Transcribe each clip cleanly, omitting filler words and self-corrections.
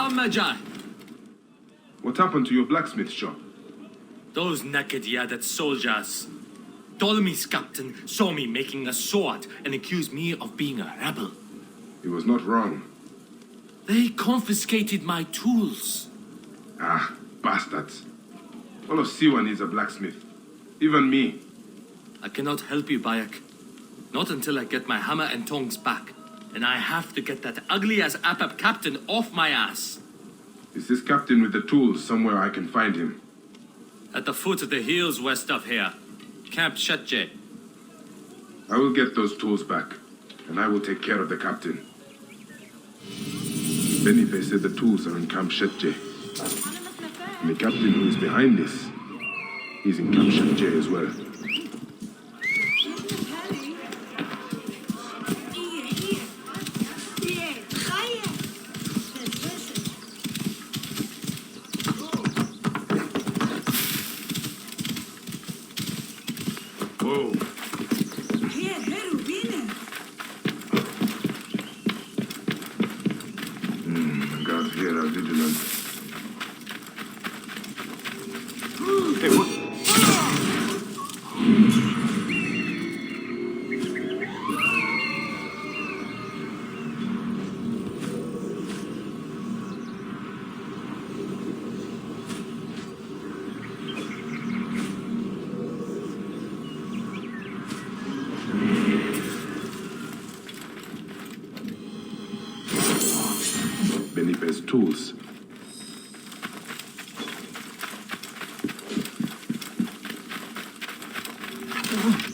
How Magi? What happened to your blacksmith shop? Those naked yaded soldiers. Ptolemy's captain saw me making a sword and accused me of being a rebel. He was not wrong. They confiscated my tools. Ah, bastards. All of Siwa needs a blacksmith. Even me. I cannot help you, Bayek. Not until I get my hammer and tongs back. And I have to get that ugly-as Apap captain off my ass. Is this captain with the tools somewhere I can find him? At the foot of the hills west of here. Camp Shetje. I will get those tools back, and I will take care of the captain. Benipe said the tools are in Camp Shetje. And the captain who is behind this, he's in Camp Shetje as well. Whoa. Guards here are vigilant. Hey, what? Benipe's tools.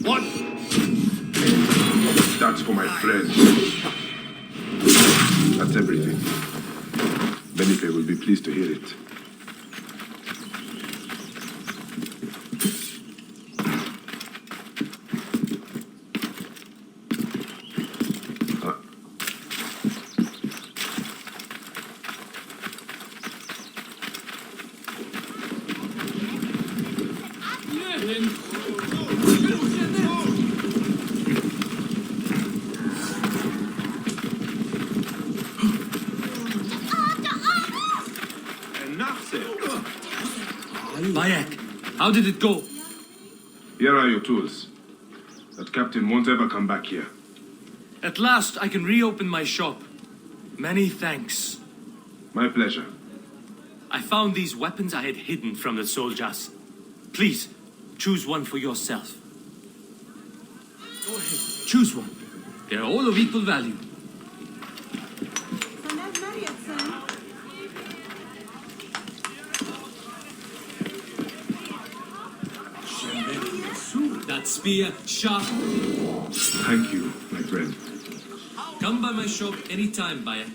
What? That's for my friend. That's everything. Benipe will be pleased to hear it. Bayek, how did it go? Here are your tools. That captain won't ever come back here. At last, I can reopen my shop. Many thanks. My pleasure. I found these weapons I had hidden from the soldiers. Please, choose one for yourself. Go ahead, choose one. They're all of equal value. That spear, sharp. Thank you, my friend. Come by my shop anytime, Bayek.